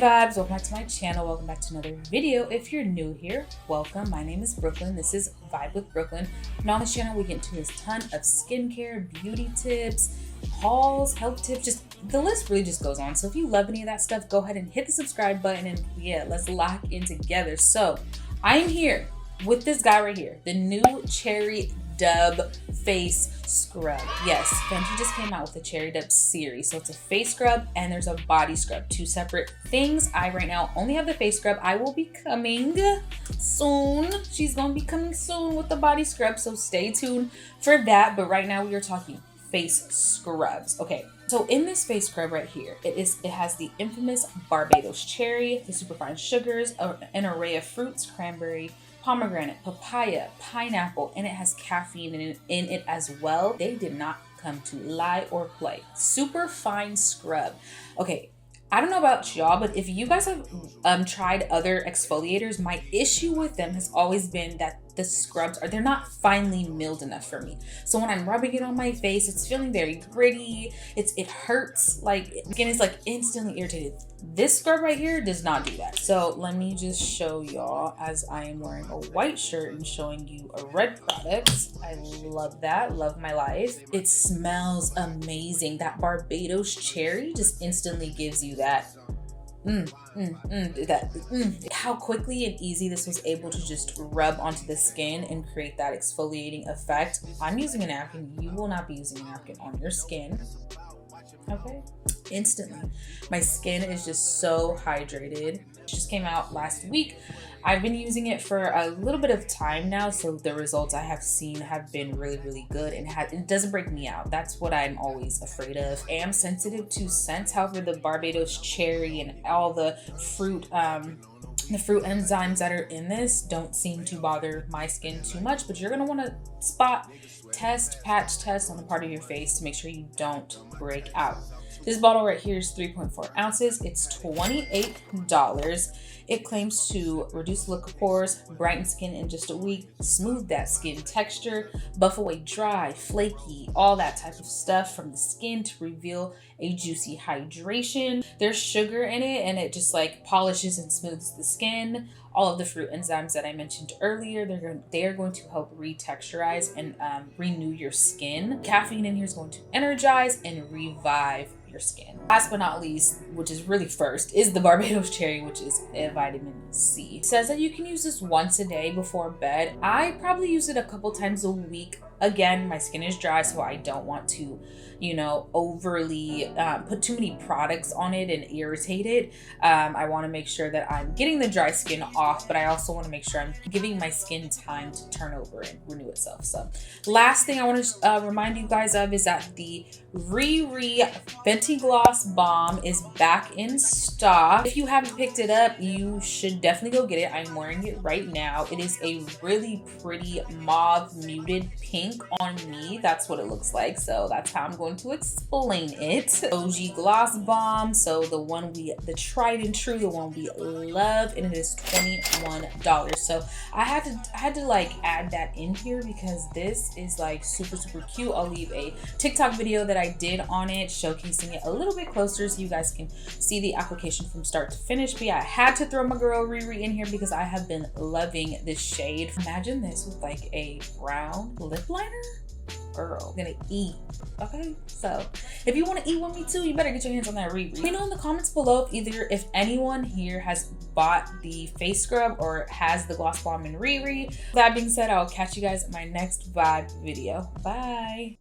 vibes, welcome back to my channel. Welcome back to another video. If you're new here, welcome. My name is Brooklyn. This is Vibe with Brooklyn. And on this channel, we get into a ton of skincare, beauty tips, hauls, health tips, just the list really just goes on. So if you love any of that stuff, go ahead and hit the subscribe button and yeah, let's lock in together. So I am here with this guy right here, the new Cherry Dub face scrub. Yes, Fenty just came out with the Cherry Dub series. So it's a face scrub and there's a body scrub, two separate things. I right now only have the face scrub. I will be coming soon. She's gonna be coming soon with the body scrub, so stay tuned for that. But right now we are talking face scrubs. Okay, so in this face scrub right here, it has the infamous Barbados cherry, the superfine sugars, an array of fruits, cranberry, pomegranate, papaya, pineapple, and it has caffeine in it as well. They did not come to lie or play. Super fine scrub. Okay, I don't know about y'all, but if you guys have tried other exfoliators, my issue with them has always been that the scrubs they're not finely milled enough for me. So when I'm rubbing it on my face, it's feeling very gritty. It hurts, like skin is like instantly irritated. This scrub right here does not do that. So let me just show y'all, as I am wearing a white shirt and showing you a red product. I love that, love my life. It smells amazing. That Barbados cherry just instantly gives you that how quickly and easy this was able to just rub onto the skin and create that exfoliating effect. I'm using a napkin. You will not be using a napkin on your skin. Okay, instantly my skin is just so hydrated. It just came out last week. I've been using it for a little bit of time now, so the results I have seen have been really good, and it doesn't break me out. That's what I'm always afraid of. I am sensitive to scents, however the Barbados cherry and all the fruit enzymes that are in this don't seem to bother my skin too much, but you're gonna want to patch test on the part of your face to make sure you don't break out. This bottle right here is 3.4 ounces. It's $28. It claims to reduce look of pores, brighten skin in just a week, smooth that skin texture, buff away dry, flaky, all that type of stuff from the skin to reveal a juicy hydration. There's sugar in it and it just like polishes and smooths the skin. All of the fruit enzymes that I mentioned earlier, they are going to help retexturize and renew your skin. Caffeine in here is going to energize and revive your skin. Last but not least, which is really first, is the Barbados cherry, which is a vitamin C. It says that you can use this once a day before bed. I probably use it a couple times a week. Again, my skin is dry, so I don't want to, overly put too many products on it and irritate it. I want to make sure that I'm getting the dry skin off, but I also want to make sure I'm giving my skin time to turn over and renew itself. So last thing I want to remind you guys of is that the Riri Fenty Gloss Balm is back in stock. If you haven't picked it up, you should definitely go get it. I'm wearing it right now. It is a really pretty mauve muted pink on me. That's what it looks like. So that's how I'm going to explain it. OG Gloss Balm. So the tried and true, the one we love, and it is $21. So I had to like add that in here because this is like super cute. I'll leave a TikTok video that I did on it, showcasing it a little bit closer so you guys can see the application from start to finish. But yeah, I had to throw my girl Riri in here because I have been loving this shade. Imagine this with like a brown lip liner. Girl, I'm gonna eat. Okay, so if you want to eat with me too, you better get your hands on that Riri. Let me know in the comments below if anyone here has bought the face scrub or has the gloss balm in Riri. That being said, I'll catch you guys in my next vibe video. Bye.